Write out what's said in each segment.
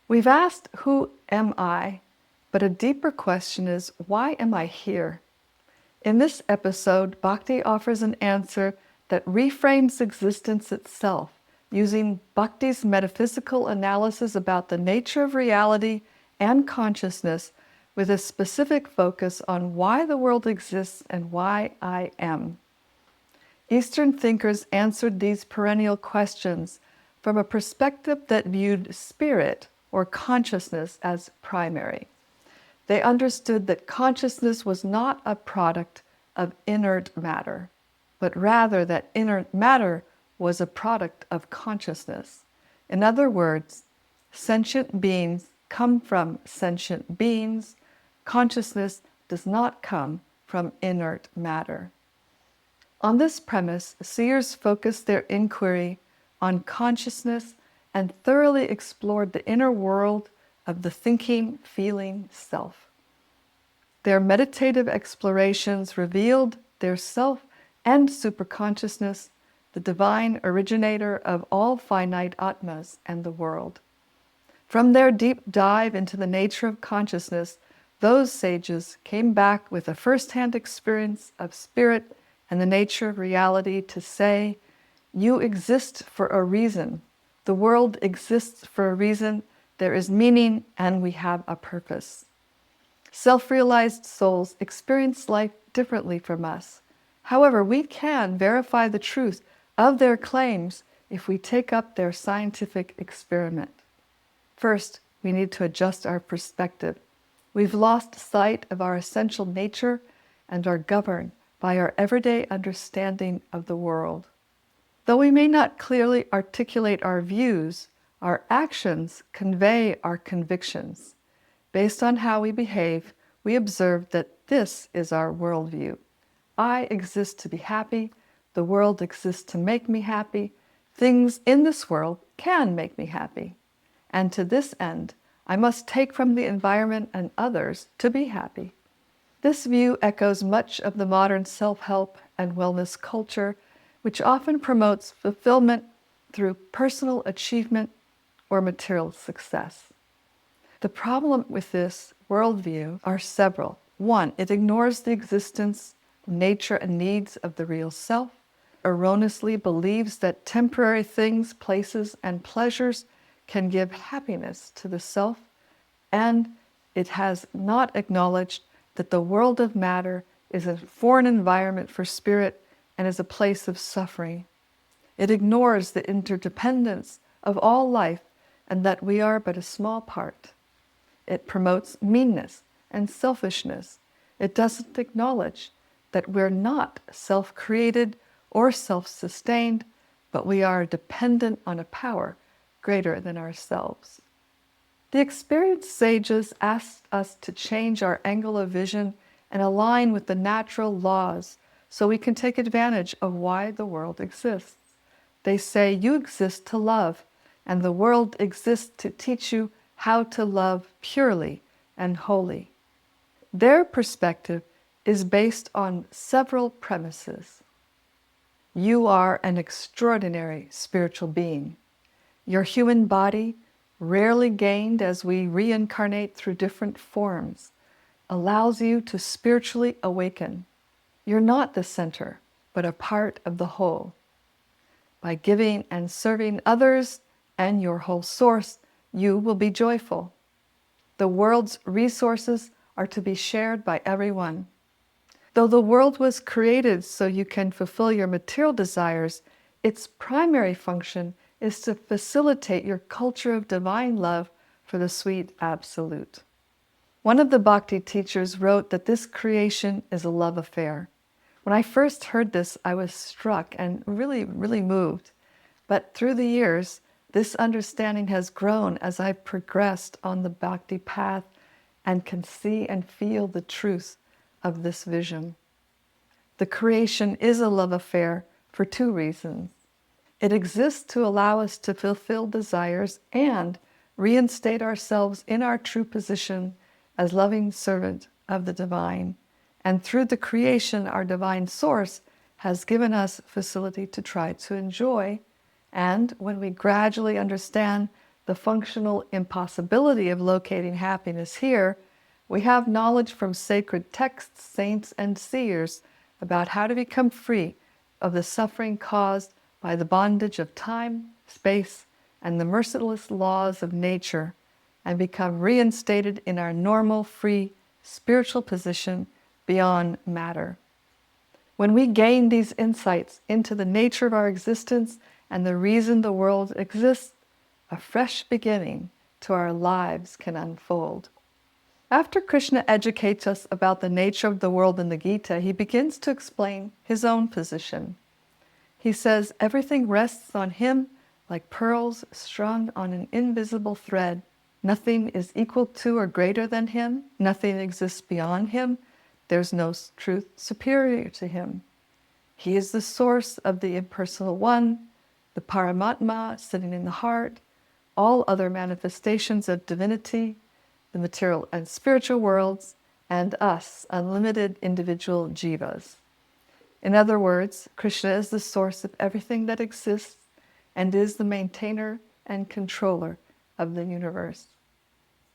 We've asked, who am I? But a deeper question is, why am I here? In this episode, Bhakti offers an answer that reframes existence itself, using Bhakti's metaphysical analysis about the nature of reality and consciousness, with a specific focus on why the world exists and why I am. Eastern thinkers answered these perennial questions from a perspective that viewed spirit or consciousness as primary. They understood that consciousness was not a product of inert matter, but rather that inert matter was a product of consciousness. In other words, sentient beings come from sentient beings. Consciousness does not come from inert matter. On this premise, seers focused their inquiry on consciousness and thoroughly explored the inner world of the thinking, feeling self. Their meditative explorations revealed their self and superconsciousness, the divine originator of all finite atmas and the world. From their deep dive into the nature of consciousness, those sages came back with a first-hand experience of spirit and the nature of reality to say, you exist for a reason. The world exists for a reason. There is meaning and we have a purpose. Self-realized souls experience life differently from us. However, we can verify the truth of their claims if we take up their scientific experiment. First, we need to adjust our perspective. We've lost sight of our essential nature and are governed by our everyday understanding of the world. Though we may not clearly articulate our views, our actions convey our convictions. Based on how we behave, we observe that this is our worldview. I exist to be happy. The world exists to make me happy. Things in this world can make me happy. And to this end, I must take from the environment and others to be happy. This view echoes much of the modern self-help and wellness culture, which often promotes fulfillment through personal achievement or material success. The problem with this worldview are several. One, it ignores the existence, nature, and needs of the real self, erroneously believes that temporary things, places, and pleasures can give happiness to the self, and it has not acknowledged that the world of matter is a foreign environment for spirit and is a place of suffering. It ignores the interdependence of all life and that we are but a small part. It promotes meanness and selfishness. It doesn't acknowledge that we're not self-created or self-sustained, but we are dependent on a power greater than ourselves. The experienced sages asked us to change our angle of vision and align with the natural laws so we can take advantage of why the world exists. They say you exist to love, and the world exists to teach you how to love purely and wholly. Their perspective is based on several premises. You are an extraordinary spiritual being. Your human body, rarely gained as we reincarnate through different forms, allows you to spiritually awaken. You're not the center, but a part of the whole. By giving and serving others and your whole source, you will be joyful. The world's resources are to be shared by everyone. Though the world was created so you can fulfill your material desires, its primary function is to facilitate your culture of divine love for the sweet absolute. One of the Bhakti teachers wrote that this creation is a love affair. When I first heard this, I was struck and really moved. But through the years, this understanding has grown as I've progressed on the Bhakti path and can see and feel the truth of this vision. The creation is a love affair for two reasons. It exists to allow us to fulfill desires and reinstate ourselves in our true position as loving servant of the divine. And through the creation, our divine source has given us facility to try to enjoy. And when we gradually understand the functional impossibility of locating happiness here, we have knowledge from sacred texts, saints, and seers about how to become free of the suffering caused by the bondage of time, space, and the merciless laws of nature, and become reinstated in our normal, free, spiritual position beyond matter. When we gain these insights into the nature of our existence and the reason the world exists, a fresh beginning to our lives can unfold. After Krishna educates us about the nature of the world in the Gita, he begins to explain his own position. He says, everything rests on him like pearls strung on an invisible thread. Nothing is equal to or greater than him. Nothing exists beyond him. There's no truth superior to him. He is the source of the impersonal one, the Paramatma sitting in the heart, all other manifestations of divinity, the material and spiritual worlds, and us, unlimited individual jivas. In other words, Krishna is the source of everything that exists and is the maintainer and controller of the universe.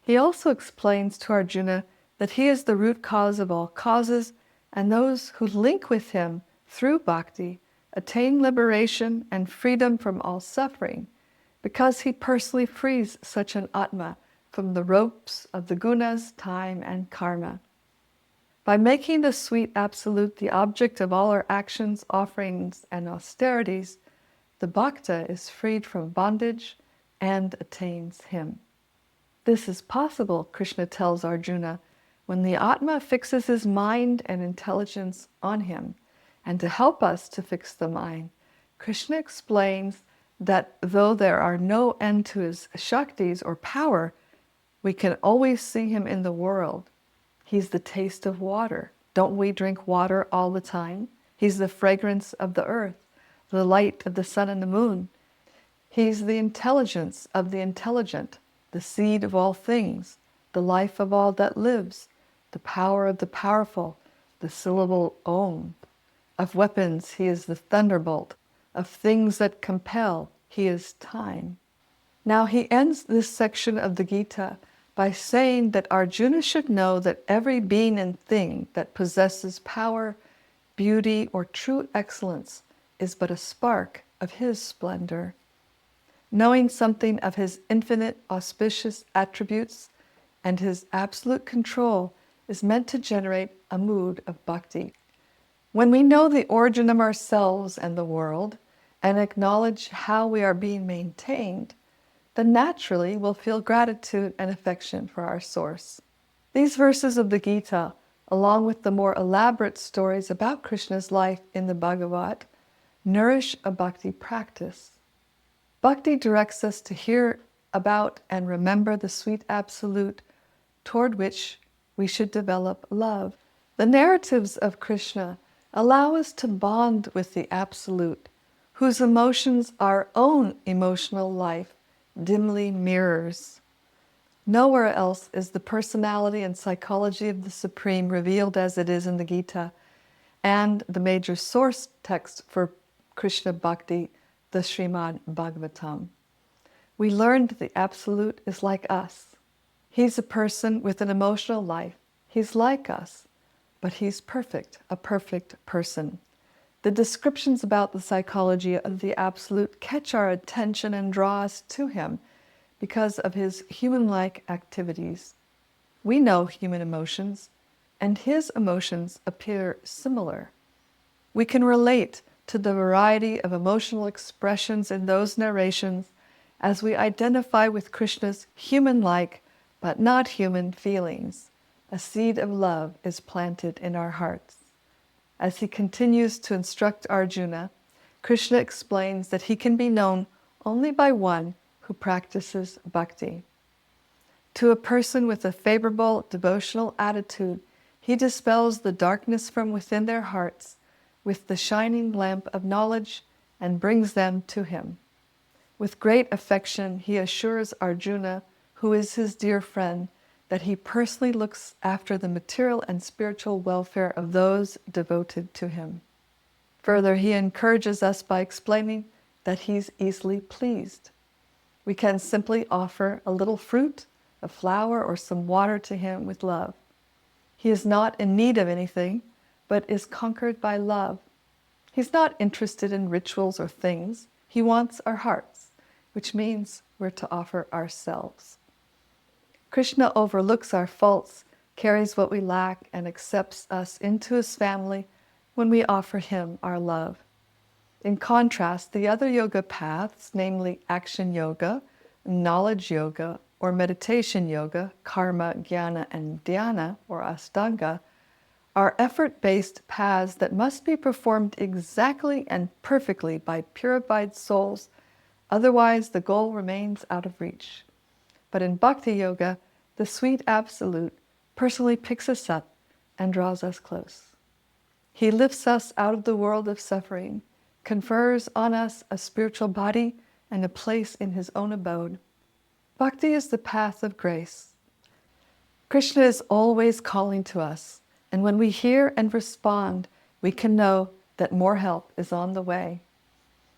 He also explains to Arjuna that he is the root cause of all causes, and those who link with him through bhakti attain liberation and freedom from all suffering, because he personally frees such an atma from the ropes of the gunas, time, and karma. By making the sweet absolute the object of all our actions, offerings, and austerities, the bhakta is freed from bondage and attains him. This is possible, Krishna tells Arjuna, when the Atma fixes his mind and intelligence on him. And to help us to fix the mind, Krishna explains that though there are no end to his shaktis or power, we can always see him in the world. He's the taste of water. Don't we drink water all the time? He's the fragrance of the earth, the light of the sun and the moon. He's the intelligence of the intelligent, the seed of all things, the life of all that lives, the power of the powerful, the syllable Om. Of weapons, he is the thunderbolt. Of things that compel, he is time. Now he ends this section of the Gita by saying that Arjuna should know that every being and thing that possesses power, beauty, or true excellence is but a spark of his splendor. Knowing something of his infinite auspicious attributes and his absolute control is meant to generate a mood of bhakti. When we know the origin of ourselves and the world and acknowledge how we are being maintained, then naturally we'll feel gratitude and affection for our source. These verses of the Gita, along with the more elaborate stories about Krishna's life in the Bhagavad, nourish a bhakti practice. Bhakti directs us to hear about and remember the sweet absolute toward which we should develop love. The narratives of Krishna allow us to bond with the absolute, whose emotions our own emotional life dimly mirrors. Nowhere else is the personality and psychology of the Supreme revealed as it is in the Gita, and the major source text for Krishna Bhakti, the Srimad Bhagavatam. We learned the Absolute is like us. He's a person with an emotional life. He's like us, but he's perfect, a perfect person. The descriptions about the psychology of the Absolute catch our attention and draw us to him because of his human-like activities. We know human emotions, and his emotions appear similar. We can relate to the variety of emotional expressions in those narrations as we identify with Krishna's human-like but not human feelings. A seed of love is planted in our hearts. As he continues to instruct Arjuna, Krishna explains that he can be known only by one who practices bhakti. To a person with a favorable devotional attitude, he dispels the darkness from within their hearts with the shining lamp of knowledge and brings them to him. With great affection, he assures Arjuna, who is his dear friend, that he personally looks after the material and spiritual welfare of those devoted to him. Further, he encourages us by explaining that he's easily pleased. We can simply offer a little fruit, a flower, or some water to him with love. He is not in need of anything, but is conquered by love. He's not interested in rituals or things. He wants our hearts, which means we're to offer ourselves. Krishna overlooks our faults, carries what we lack, and accepts us into his family when we offer him our love. In contrast, the other yoga paths, namely action yoga, knowledge yoga, or meditation yoga, karma, jnana, and dhyana, or astanga, are effort-based paths that must be performed exactly and perfectly by purified souls, otherwise the goal remains out of reach. But in Bhakti Yoga, the sweet Absolute personally picks us up and draws us close. He lifts us out of the world of suffering, confers on us a spiritual body and a place in his own abode. Bhakti is the path of grace. Krishna is always calling to us, and when we hear and respond, we can know that more help is on the way.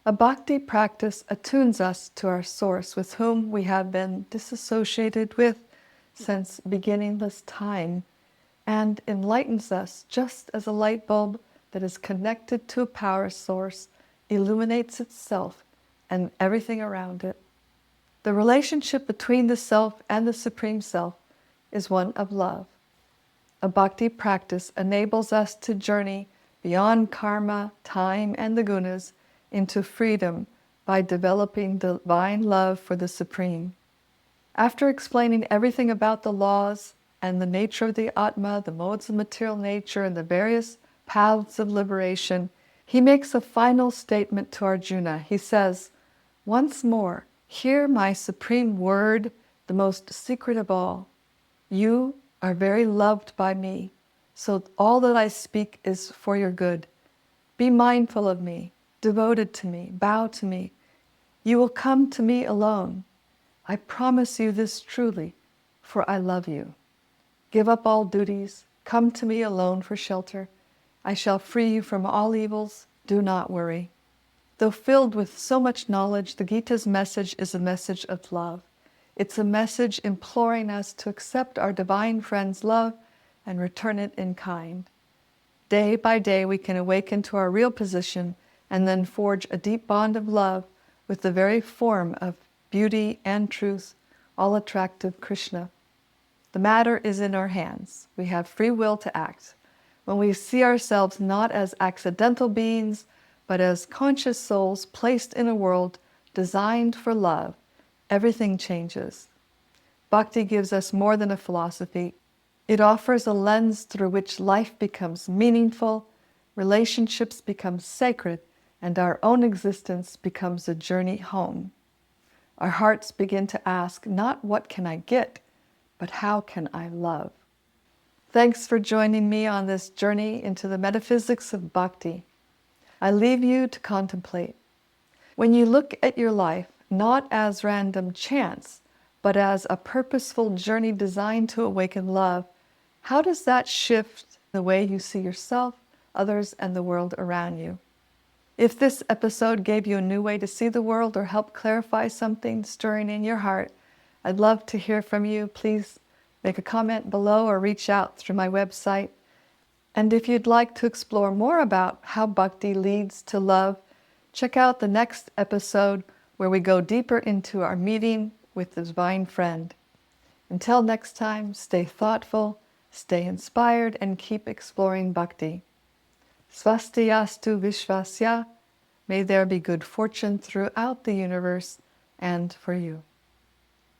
A bhakti practice attunes us to our source with whom we have been disassociated with since beginningless time, and enlightens us just as a light bulb that is connected to a power source illuminates itself and everything around it. The relationship between the self and the Supreme Self is one of love. A bhakti practice enables us to journey beyond karma, time, and the gunas into freedom by developing divine love for the Supreme. After explaining everything about the laws and the nature of the Atma, the modes of material nature, and the various paths of liberation, he makes a final statement to Arjuna. He says, "Once more, hear my supreme word, the most secret of all. You are very loved by me, so all that I speak is for your good. Be mindful of me, devoted to me, bow to me. You will come to me alone. I promise you this truly, for I love you. Give up all duties, come to me alone for shelter. I shall free you from all evils, do not worry." Though filled with so much knowledge, the Gita's message is a message of love. It's a message imploring us to accept our divine friend's love and return it in kind. Day by day we can awaken to our real position and then forge a deep bond of love with the very form of beauty and truth, all attractive Krishna. The matter is in our hands. We have free will to act. When we see ourselves not as accidental beings, but as conscious souls placed in a world designed for love, everything changes. Bhakti gives us more than a philosophy. It offers a lens through which life becomes meaningful, relationships become sacred, and our own existence becomes a journey home. Our hearts begin to ask, not what can I get, but how can I love? Thanks for joining me on this journey into the metaphysics of Bhakti. I leave you to contemplate. When you look at your life, not as random chance, but as a purposeful journey designed to awaken love, how does that shift the way you see yourself, others, and the world around you? If this episode gave you a new way to see the world or helped clarify something stirring in your heart, I'd love to hear from you. Please make a comment below or reach out through my website. And if you'd like to explore more about how Bhakti leads to love, check out the next episode where we go deeper into our meeting with the Divine Friend. Until next time, stay thoughtful, stay inspired, and keep exploring Bhakti. Svastiyastu Vishvasya. May there be good fortune throughout the universe and for you.